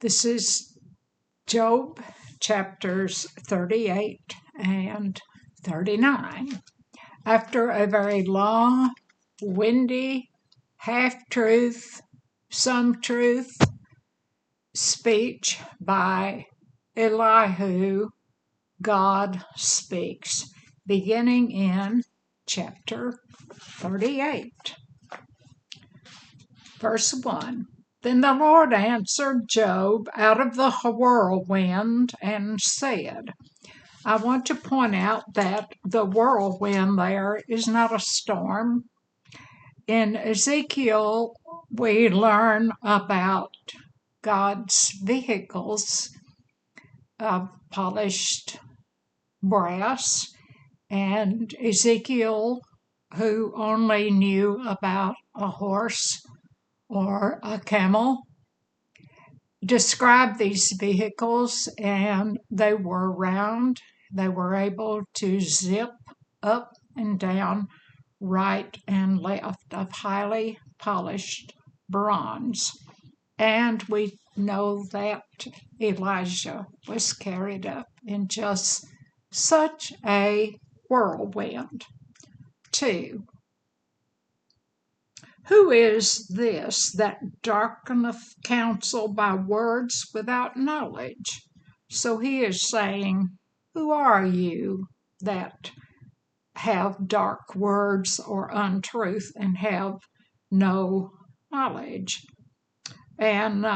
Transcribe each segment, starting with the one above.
This is Job chapters 38 and 39. After a very long, windy, half-truth, some truth speech by Elihu, God speaks, beginning in chapter 38. Verse 1. Then the Lord answered Job out of the whirlwind and said, I want to point out that the whirlwind there is not a storm. In Ezekiel, we learn about God's vehicles of polished brass, and Ezekiel, who only knew about a horse or a camel, described these vehicles, and they were round. They were able to zip up and down, right and left, of highly polished bronze. And we know that Elijah was carried up in just such a whirlwind. 2. Who is this that darkeneth counsel by words without knowledge? So he is saying, who are you that have dark words or untruth and have no knowledge? And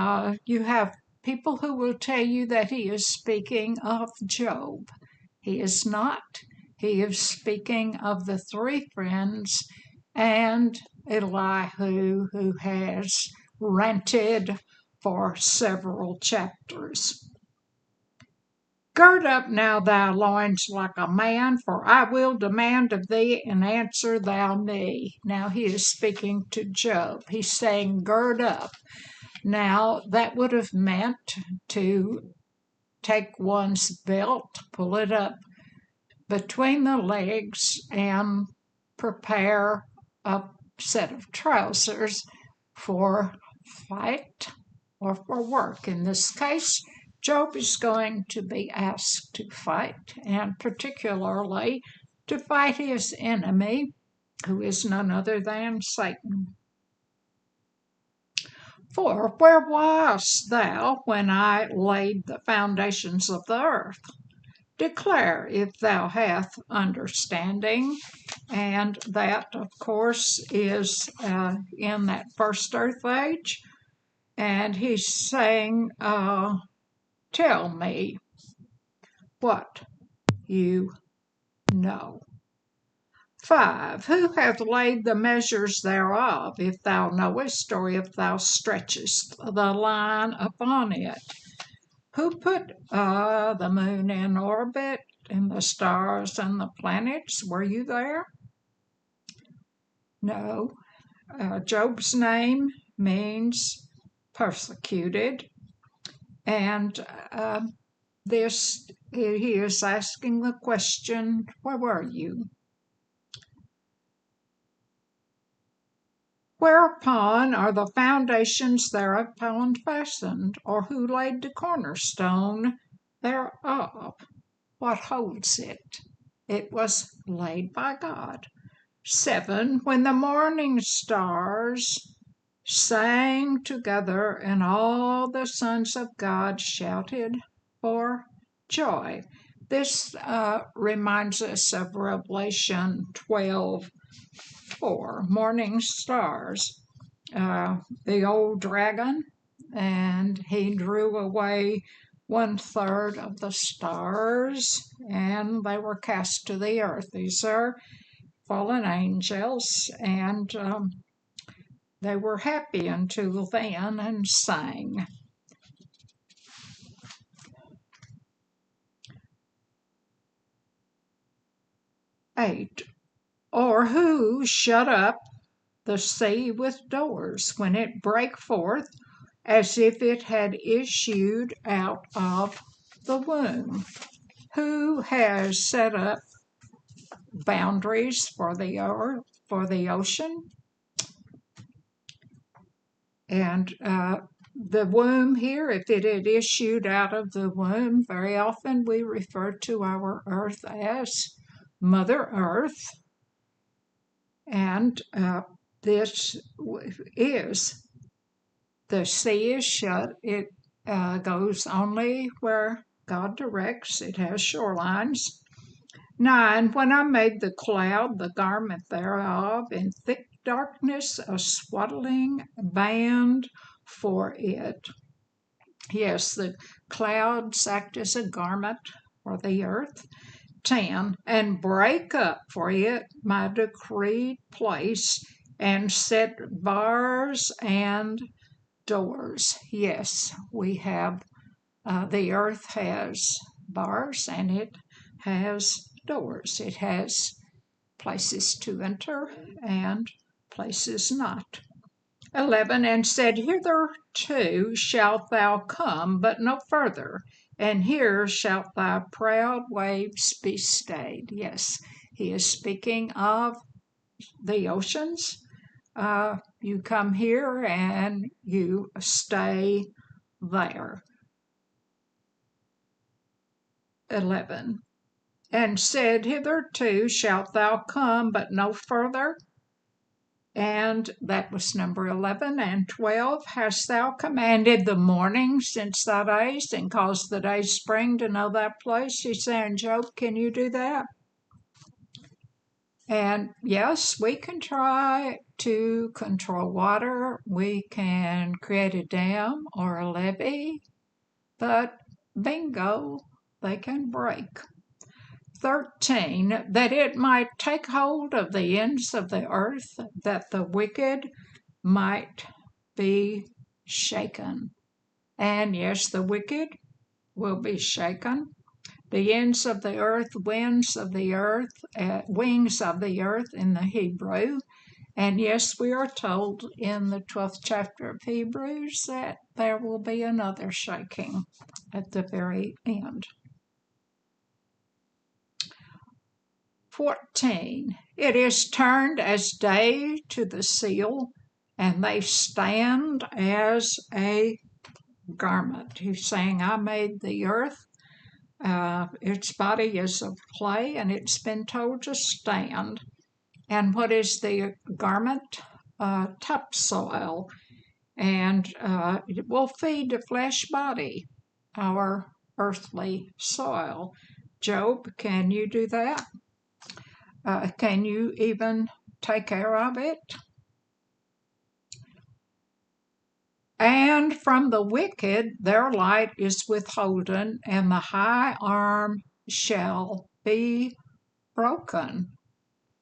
you have people who will tell you that he is speaking of Job. He is not. He is speaking of the three friends and Elihu, who has ranted for several chapters. Gird up now thy loins like a man, for I will demand of thee, and answer thou me. Now he is speaking to Job. He's saying, gird up. Now that would have meant to take one's belt, pull it up between the legs, and prepare a set of trousers for fight or for work. In this case, Job is going to be asked to fight, and particularly to fight his enemy, who is none other than Satan. For where wast thou when I laid the foundations of the earth? Declare if thou hast understanding. And that, of course, is in that first earth age. And he's saying, tell me what you know. 5. Who hath laid the measures thereof, if thou knowest, or if thou stretchest the line upon it? Who put the moon in orbit, and the stars and the planets? Were you there? No. Job's name means persecuted, and he is asking the question, where were you? Whereupon are the foundations thereupon fastened, or who laid the cornerstone thereof? What holds it? It was laid by God. 7. When the morning stars sang together, and all the sons of God shouted for joy. This reminds us of Revelation 12:4. Morning stars. The old dragon, and he drew away 1/3 of the stars, and they were cast to the earth. These are fallen angels, and they were happy until then and sang. 8. Or who shut up the sea with doors when it brake forth, as if it had issued out of the womb? Who has set up boundaries for the ocean? And the womb here, if it had issued out of the womb, very often we refer to our earth as Mother Earth. And this is, the sea is shut. It goes only where God directs. It has shorelines. 9, when I made the cloud, the garment thereof, in thick darkness, a swaddling band for it. Yes, the clouds act as a garment for the earth. 10, and break up for it my decreed place, and set bars and doors. Yes, we have, the earth has bars and it has doors. It has places to enter and places not. 11, and said, hitherto shalt thou come, but no further, and here shalt thy proud waves be stayed. Yes, he is speaking of the oceans. You come here and you stay there. 11, and said, hitherto shalt thou come, but no further. And that was number 11. And 12, hast thou commanded the morning since thy days, and caused the day spring to know thy place? He's saying, Job, can you do that? And yes, we can try to control water. We can create a dam or a levee, but bingo, they can break. 13, that it might take hold of the ends of the earth, that the wicked might be shaken. And yes, the wicked will be shaken. The ends of the earth, winds of the earth, wings of the earth in the Hebrew. And yes, we are told in the 12th chapter of Hebrews that there will be another shaking at the very end. 14, it is turned as day to the seal, and they stand as a garment. He's saying, I made the earth. Its body is of clay, and it's been told to stand. And what is the garment? Topsoil. And it will feed the flesh body, our earthly soil. Job, can you do that? Can you even take care of it? And from the wicked their light is withholden, and the high arm shall be broken.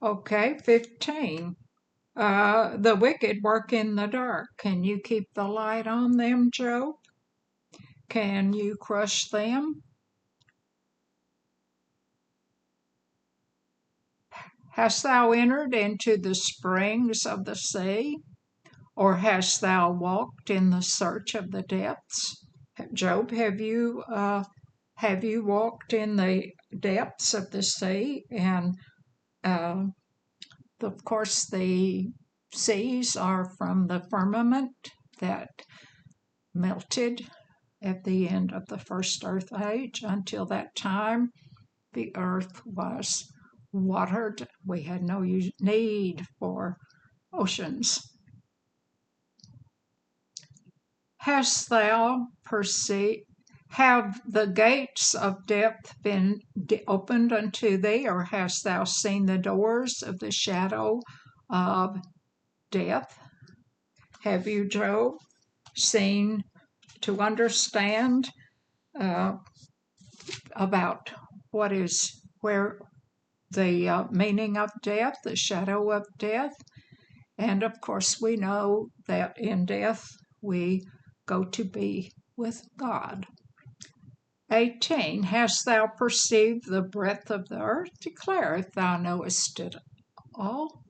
Okay, 15. The wicked work in the dark. Can you keep the light on them, Job? Can you crush them? Hast thou entered into the springs of the sea? Or hast thou walked in the search of the depths? Job, have you walked in the depths of the sea? And of course, the seas are from the firmament that melted at the end of the first earth age. Until that time, the earth was watered. We had no need for oceans. Hast thou perceived, have the gates of death been opened unto thee, or hast thou seen the doors of the shadow of death? Have you, Job, seen to understand about where the meaning of death, the shadow of death? And of course, we know that in death we go to be with God. 18, hast thou perceived the breadth of the earth? Declare if thou knowest it all.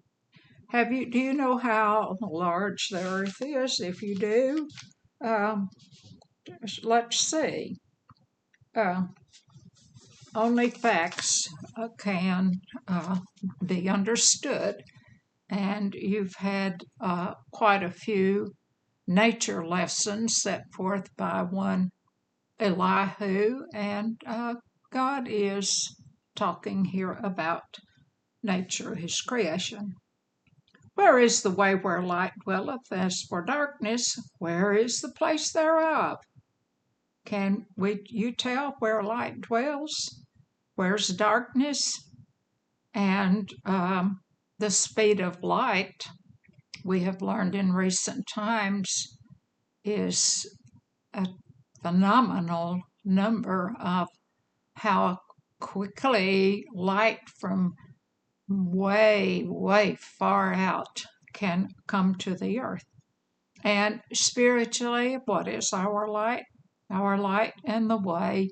Do you know how large the earth is? If you do, let's see. Only facts can be understood, and you've had quite a few nature lesson set forth by one Elihu, and God is talking here about nature, his creation. Where is the way where light dwelleth? As for darkness, where is the place thereof? Can you tell where light dwells? Where's darkness? And the speed of light, we have learned in recent times, is a phenomenal number of how quickly light from way, way far out can come to the earth. And spiritually, what is our light? Our light and the way,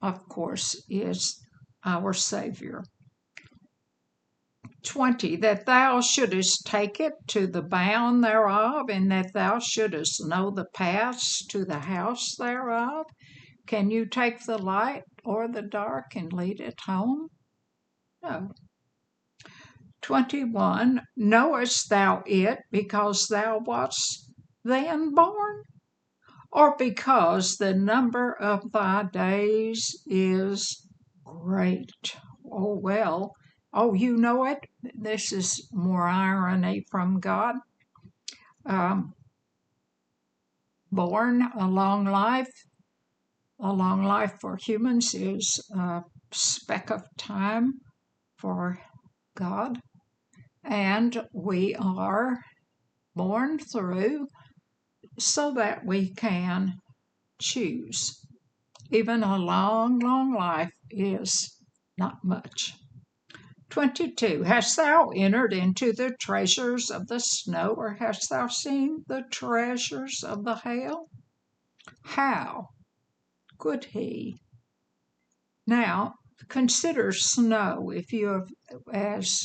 of course, is our Savior. 20, that thou shouldest take it to the bound thereof, and that thou shouldest know the paths to the house thereof. Can you take the light or the dark and lead it home? No. 21, knowest thou it because thou wast then born, or because the number of thy days is great? Oh, well. Oh, you know it? This is more irony from God. Born, a long life for humans is a speck of time for God. And we are born through so that we can choose. Even a long, long life is not much. 22, hast thou entered into the treasures of the snow, or hast thou seen the treasures of the hail? How could he? Now, consider snow. If you have, as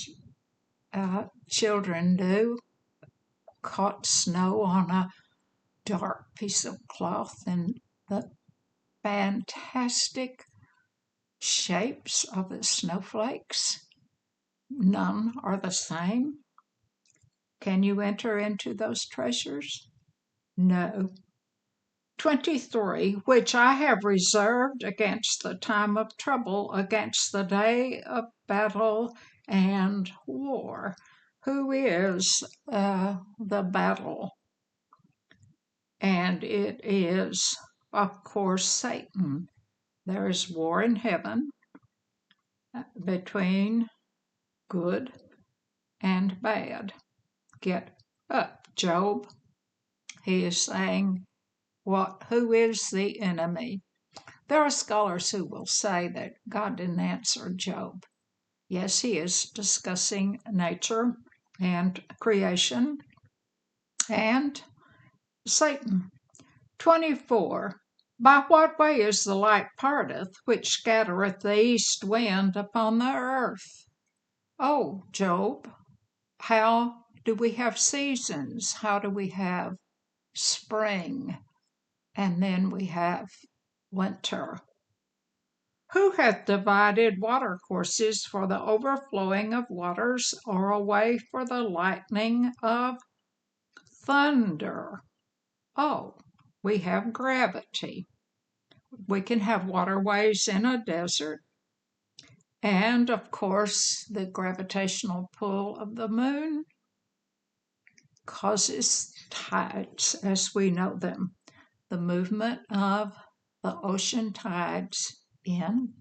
children do, caught snow on a dark piece of cloth, and the fantastic shapes of the snowflakes, none are the same. Can you enter into those treasures? No. 23, which I have reserved against the time of trouble, against the day of battle and war. Who is the battle? And it is, of course, Satan. There is war in heaven between good and bad. Get up, Job. He is saying, who is the enemy? There are scholars who will say that God didn't answer Job. Yes, he is discussing nature and creation and Satan. 24, by what way is the light parteth, which scattereth the east wind upon the earth? Oh, Job, how do we have seasons? How do we have spring? And then we have winter. Who hath divided watercourses for the overflowing of waters, or a way for the lightning of thunder? Oh, we have gravity. We can have waterways in a desert. And, of course, the gravitational pull of the moon causes tides as we know them, the movement of the ocean tides in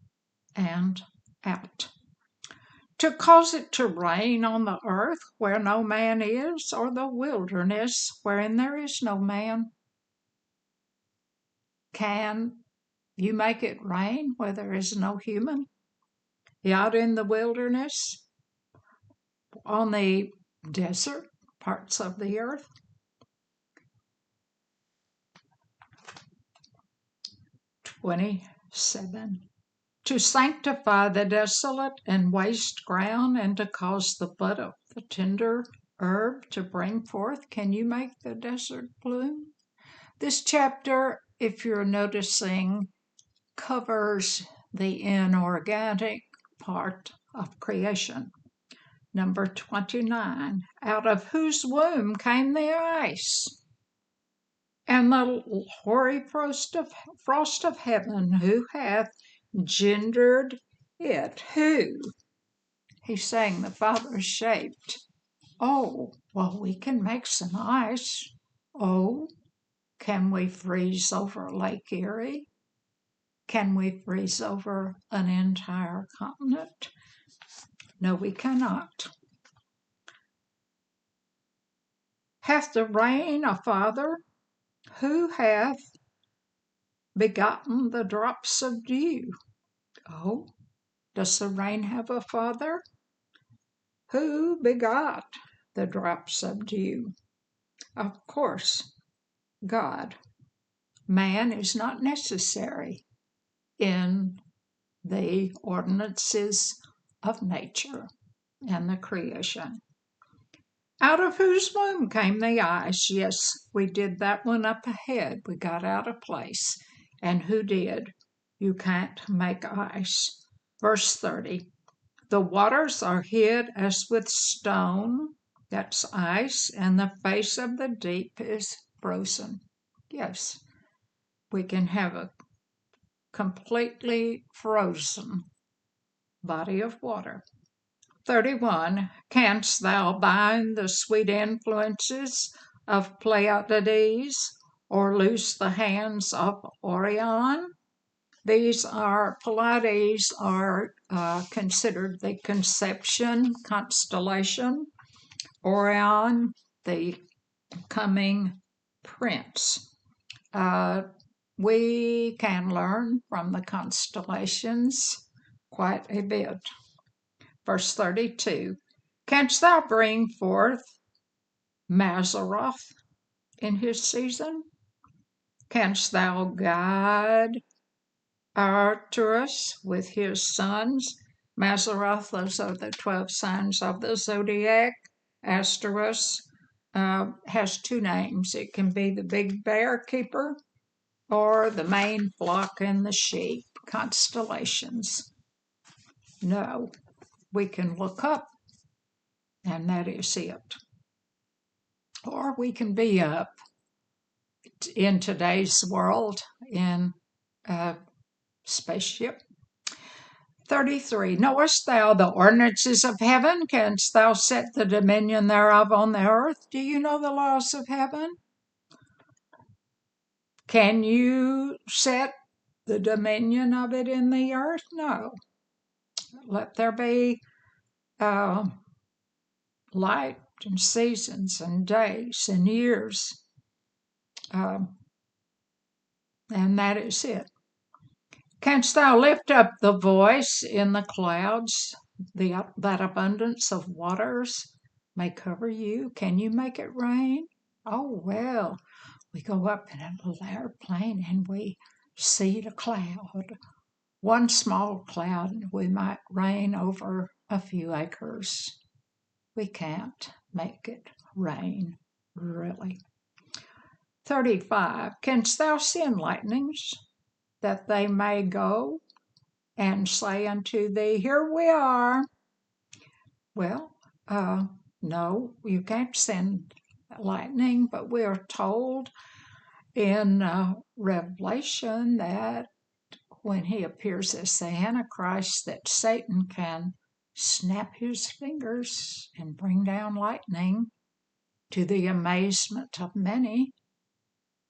and out. To cause it to rain on the earth where no man is, or the wilderness wherein there is no man. Can you make it rain where there is no human? Out in the wilderness, on the desert parts of the earth? 27. To sanctify the desolate and waste ground, and to cause the bud of the tender herb to bring forth. Can you make the desert bloom? This chapter, if you're noticing, covers the inorganic part of creation. Number 29, out of whose womb came the ice? And the hoary frost of heaven, who hath gendered it? Who? He's saying the Father shaped. Oh, well, we can make some ice. Oh, can we freeze over Lake Erie? Can we freeze over an entire continent? No, we cannot. Hath the rain a father? Who hath begotten the drops of dew? Oh, does the rain have a father? Who begot the drops of dew? Of course, God. Man is not necessary in the ordinances of nature and the creation. Out of whose womb came the ice? Yes, we did that one up ahead. We got out of place. And who did? You can't make ice. Verse 30. The waters are hid as with stone, that's ice, and the face of the deep is frozen. Yes, we can have a completely frozen body of water. 31. Canst thou bind the sweet influences of Pleiades, or loose the hands of Orion? These Pleiades are considered the conception constellation, Orion, the coming prince. We can learn from the constellations quite a bit. Verse 32, canst thou bring forth Mazzaroth in his season? Canst thou guide Arcturus with his sons? Mazzaroth, those are the 12 signs of the zodiac. Arcturus has two names. It can be the big bear keeper or the main flock and the sheep. Constellations. No, we can look up, and that is it. Or we can be up in today's world in a spaceship. 33. Knowest thou the ordinances of heaven? Canst thou set the dominion thereof on the earth? Do you know the laws of heaven? Can you set the dominion of it in the earth? No. Let there be light and seasons and days and years. And that is it. Canst thou lift up the voice in the clouds? That abundance of waters may cover you. Can you make it rain? Oh, well, we go up in a little airplane and we see the cloud. One small cloud, and we might rain over a few acres. We can't make it rain, really. 35. Canst thou send lightnings that they may go and say unto thee, here we are? Well, no, you can't send lightning, but we are told in Revelation that when he appears as the Antichrist, that Satan can snap his fingers and bring down lightning to the amazement of many.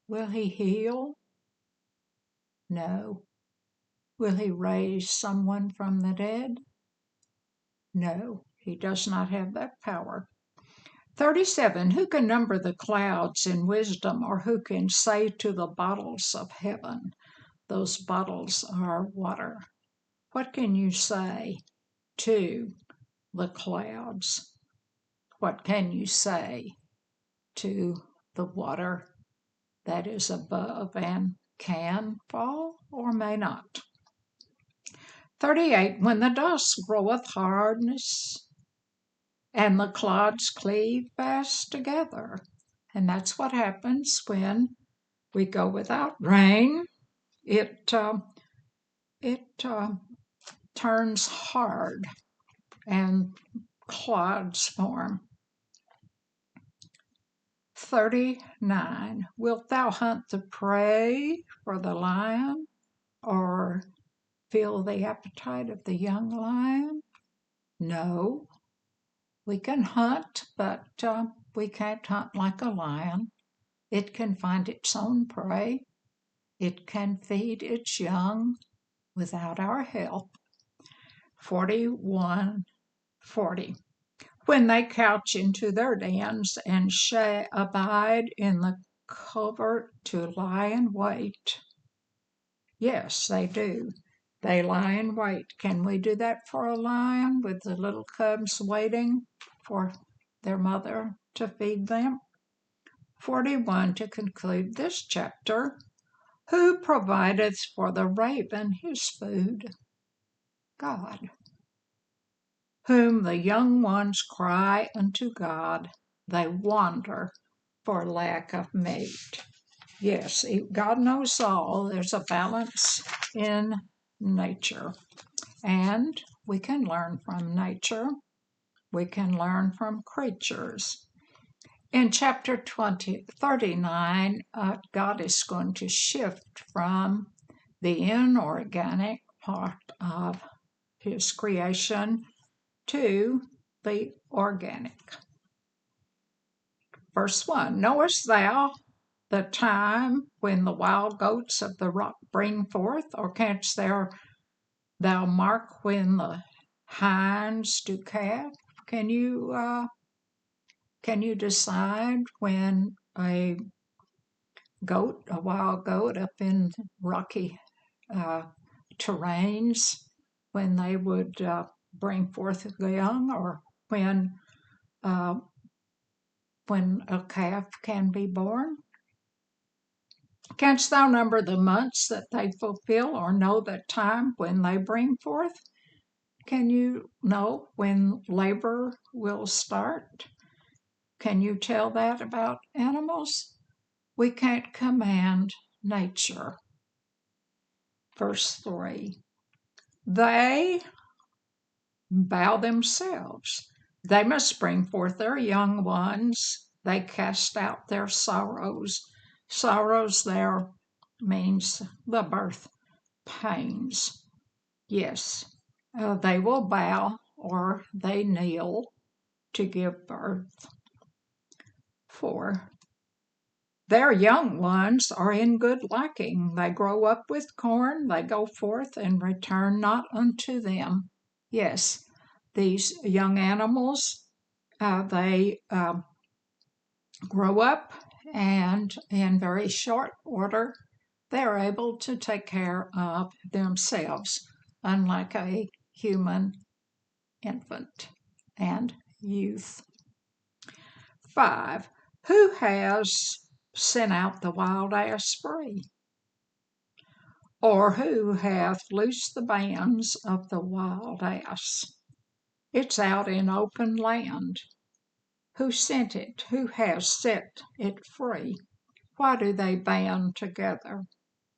Will he heal? No. Will he raise someone from the dead? No, he does not have that power. 37. Who can number the clouds in wisdom, or who can say to the bottles of heaven? Those bottles are water. What can you say to the clouds? What can you say to the water that is above and can fall or may not? 38. When the dust groweth hardness, and the clods cleave fast together. And that's what happens when we go without rain. It turns hard and clods form. 39. Wilt thou hunt the prey for the lion, or feel the appetite of the young lion? No. We can hunt, but we can't hunt like a lion. It can find its own prey. It can feed its young without our help. 41:40. When they couch into their dens and abide in the covert to lie in wait. Yes, they do. They lie in wait. Can we do that for a lion with the little cubs waiting for their mother to feed them? 41. To conclude this chapter, who provideth for the raven his food? God. Whom the young ones cry unto God, they wander for lack of meat. Yes, God knows all. There's a balance in nature, and we can learn from nature. We can learn from creatures. In chapter 39, God is going to shift from the inorganic part of his creation to the organic. Verse 1, knowest thou the time when the wild goats of the rock bring forth, or canst thou mark when the hinds do calve? Can you decide when a wild goat up in rocky terrains, when they would bring forth the young, or when a calf can be born? Canst thou number the months that they fulfill, or know the time when they bring forth? Can you know when labor will start? Can you tell that about animals? We can't command nature. Verse 3, they bow themselves. They must bring forth their young ones. They cast out their sorrows. Sorrows there means the birth pains. Yes, they will bow or they kneel to give birth. 4. Their young ones are in good liking. They grow up with corn, they go forth and return not unto them. Yes, these young animals, they grow up, and in very short order, they're able to take care of themselves, unlike a human infant and youth. 5. Who has sent out the wild ass free? Or who hath loosed the bands of the wild ass? It's out in open land. Who sent it? Who has set it free? Why do they band together?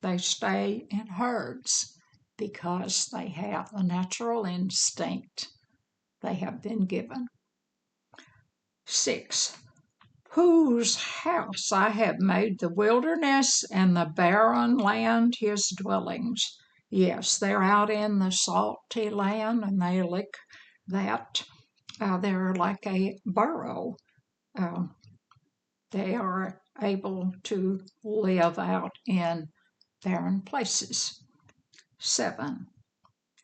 They stay in herds because they have a natural instinct they have been given. 6. Whose house I have made the wilderness and the barren land his dwellings. Yes, they're out in the salty land and they lick that. They're like a burrow. They are able to live out in barren places. 7.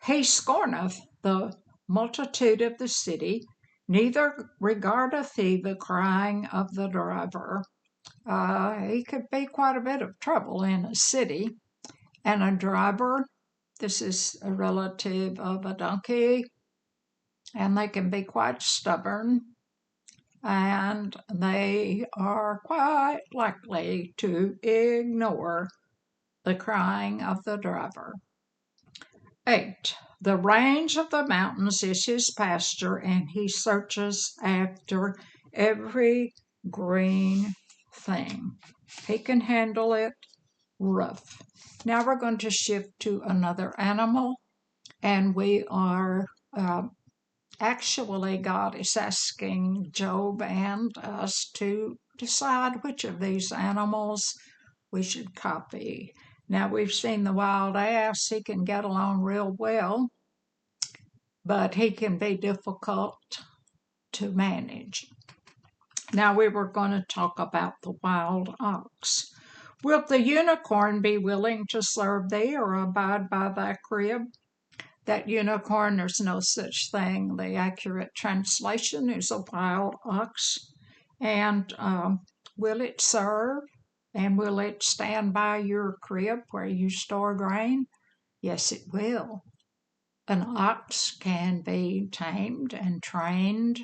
He scorneth the multitude of the city, neither regardeth he the crying of the driver. He could be quite a bit of trouble in a city. And a driver, this is a relative of a donkey, and they can be quite stubborn, and they are quite likely to ignore the crying of the driver. 8. The range of the mountains is his pasture, and he searches after every green thing. He can handle it rough. Now we're going to shift to another animal, and we are actually, God is asking Job and us to decide which of these animals we should copy. Now, we've seen the wild ass. He can get along real well, but he can be difficult to manage. Now, we were going to talk about the wild ox. Will the unicorn be willing to serve thee or abide by thy crib? That unicorn, there's no such thing. The accurate translation is a wild ox. And will it serve? And will it stand by your crib where you store grain? Yes, it will. An ox can be tamed and trained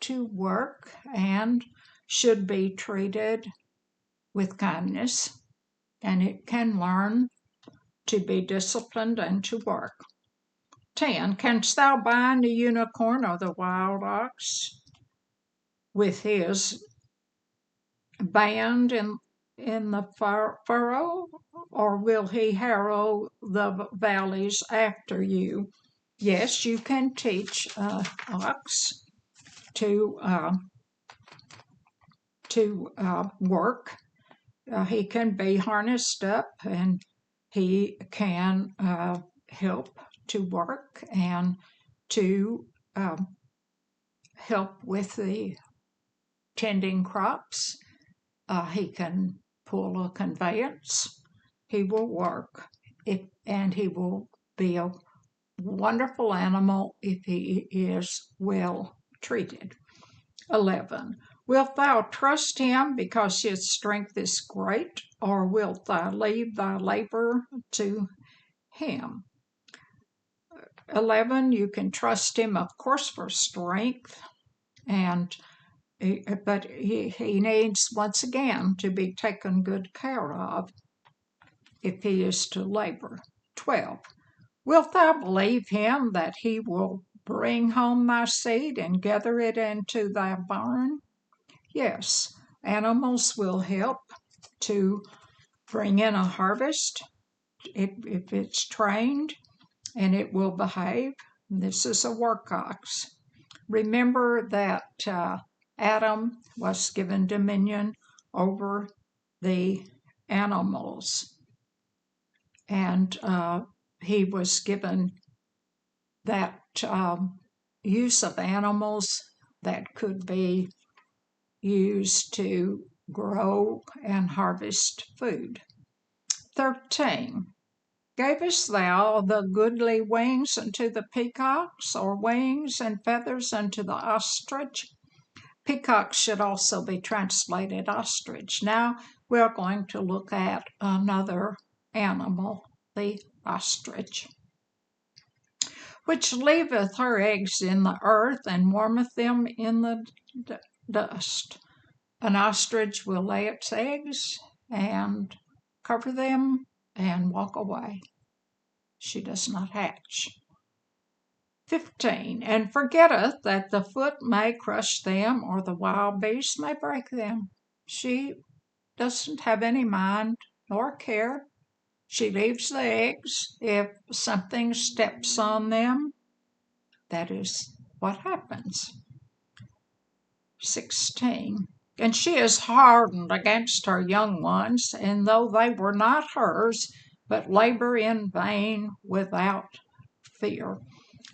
to work and should be treated with kindness, and it can learn to be disciplined and to work. 10. Canst thou bind the unicorn or the wild ox with his band in the furrow, or will he harrow the valleys after you? Yes, you can teach an ox to work. He can be harnessed up, and he can help to work and to help with the tending crops. He can pull a conveyance. He will work, and he will be a wonderful animal if he is well treated. 11. Wilt thou trust him because his strength is great, or wilt thou leave thy labor to him? 11. You can trust him, of course, for strength, but he needs, once again, to be taken good care of if he is to labor. 12. Wilt thou believe him that he will bring home thy seed and gather it into thy barn? Yes, animals will help to bring in a harvest if it's trained, and it will behave. This is a work ox. Remember that Adam was given dominion over the animals, and he was given that use of animals that could be used to grow and harvest food. 13. Gavest thou the goodly wings unto the peacocks, or wings and feathers unto the ostrich? Peacock should also be translated ostrich. Now we're going to look at another animal, the ostrich, which leaveth her eggs in the earth and warmeth them in the dust. An ostrich will lay its eggs and cover them and walk away. She does not hatch. 15. And forgetteth that the foot may crush them, or the wild beast may break them. She doesn't have any mind nor care. She leaves the eggs. If something steps on them, that is what happens. 16. And she is hardened against her young ones, and though they were not hers, but labor in vain without fear.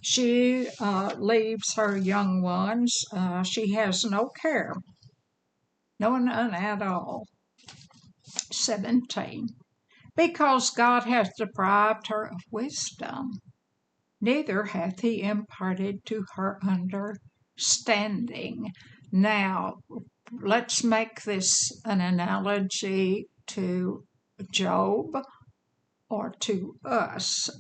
She leaves her young ones. She has no care, none at all. 17. Because God hath deprived her of wisdom, neither hath he imparted to her understanding. Now, let's make this an analogy to Job or to us.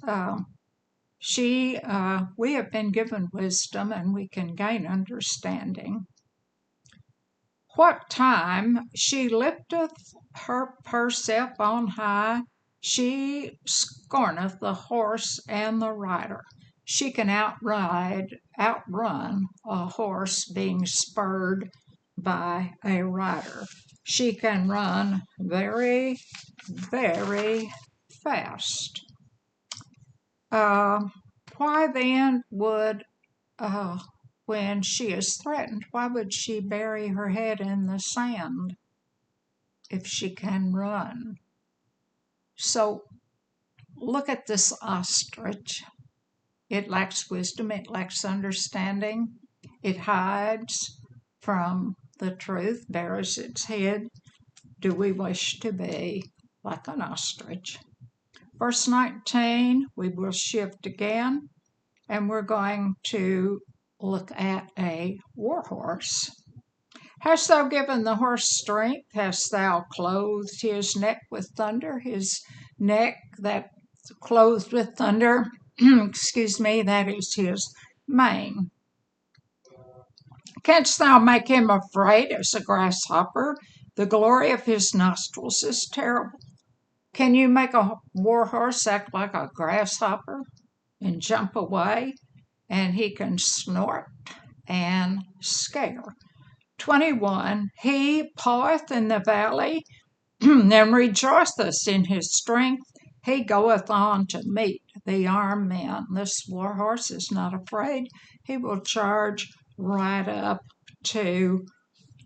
We have been given wisdom, and we can gain understanding. What time she lifteth herself on high, she scorneth the horse and the rider. She can outrun a horse being spurred by a rider. She can run very, very fast. Why then would when she is threatened, why would she bury her head in the sand if she can run? So look at this ostrich. It lacks wisdom, it lacks understanding, it hides from the truth, buries its head. Do we wish to be like an ostrich? Verse 19, we will shift again, and we're going to look at a war horse. Hast thou given the horse strength? Hast thou clothed his neck with thunder? His neck that clothed with thunder, that is his mane. Canst thou make him afraid as a grasshopper? The glory of his nostrils is terrible. Can you make a war horse act like a grasshopper and jump away? And he can snort and scare. 21, he paweth in the valley and rejoiceth in his strength. He goeth on to meet the armed men. This war horse is not afraid. He will charge right up to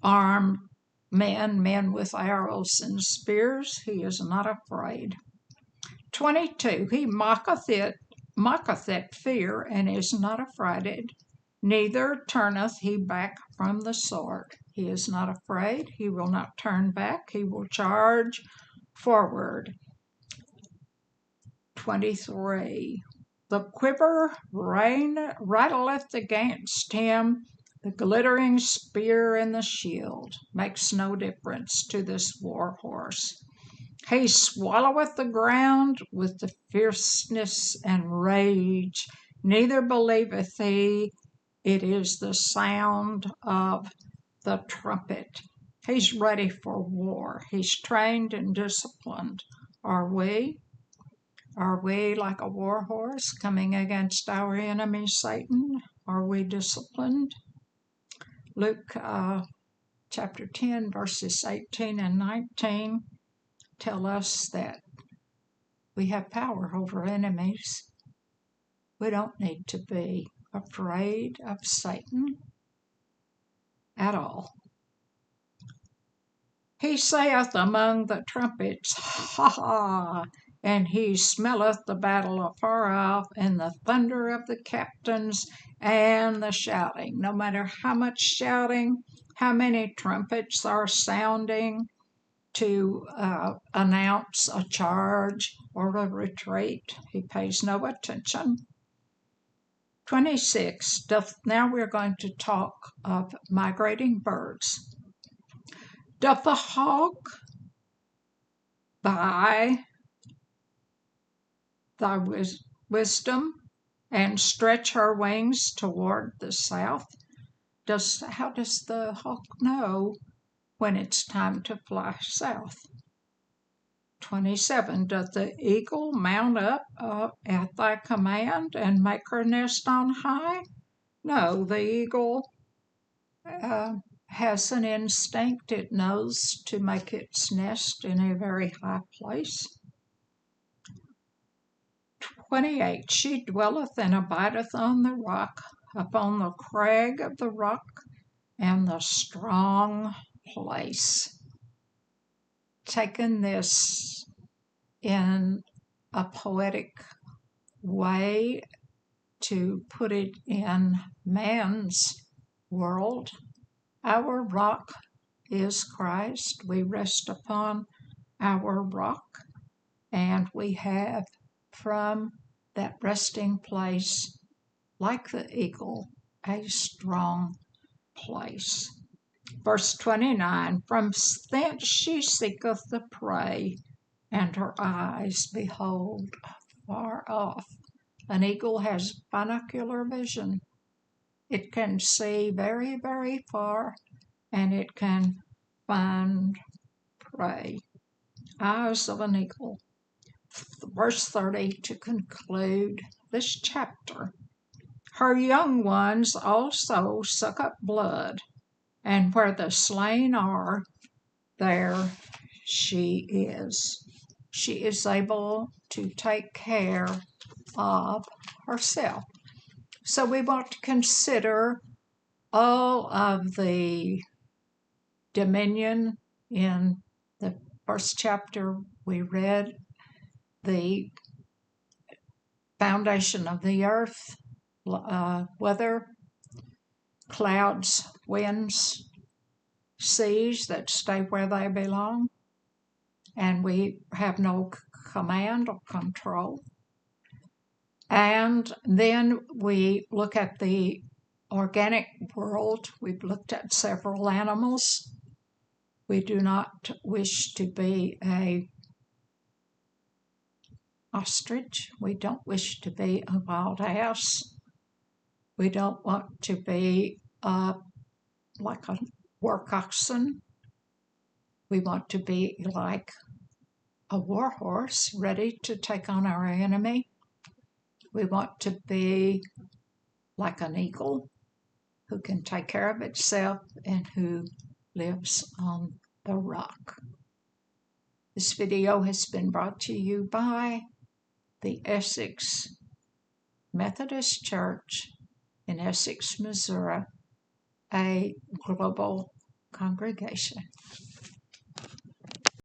armed men with arrows and spears. He is not afraid. 22, he mocketh at fear, and is not affrighted, neither turneth he back from the sword. He is not afraid, he will not turn back, he will charge forward. 23, the quiver rattleth against him, the glittering spear and the shield makes no difference to this war horse. He swalloweth the ground with the fierceness and rage, neither believeth he it is the sound of the trumpet. He's ready for war. He's trained and disciplined. Are we? Are we like a war horse coming against our enemy Satan? Are we disciplined? Luke chapter 10, verses 18 and 19 tell us that we have power over enemies. We don't need to be afraid of Satan at all. He saith among the trumpets, ha ha, and he smelleth the battle afar off, and the thunder of the captains, and the shouting. No matter how much shouting, how many trumpets are sounding to announce a charge or a retreat, he pays no attention. 26, now we're going to talk of migrating birds. Doth the hawk by thy wisdom and stretch her wings toward the south? How does the hawk know when it's time to fly south? 27, doth the eagle mount up at thy command and make her nest on high? No, the eagle has an instinct. It knows to make its nest in a very high place. 28, she dwelleth and abideth on the rock, upon the crag of the rock and the strong place. Taken this in a poetic way to put it in man's world, our rock is Christ. We rest upon our rock, and we have from that resting place, like the eagle, a strong place. Verse 29, from thence she seeketh the prey, and her eyes behold far off. An eagle has binocular vision. It can see very, very far, and it can find prey. Eyes of an eagle. Verse 30, to conclude this chapter. Her young ones also suck up blood, and where the slain are, there she is. She is able to take care of herself. So we want to consider all of the dominion in the first chapter we read, the foundation of the earth, weather, clouds, winds, seas that stay where they belong, and we have no command or control. And then we look at the organic world. We've looked at several animals. We do not wish to be a ostrich. We don't wish to be a wild ass. We don't want to be like a work oxen. We want to be like a war horse ready to take on our enemy. We want to be like an eagle who can take care of itself and who lives on the rock. This video has been brought to you by the Essex Methodist Church in Essex, Missouri, a global congregation.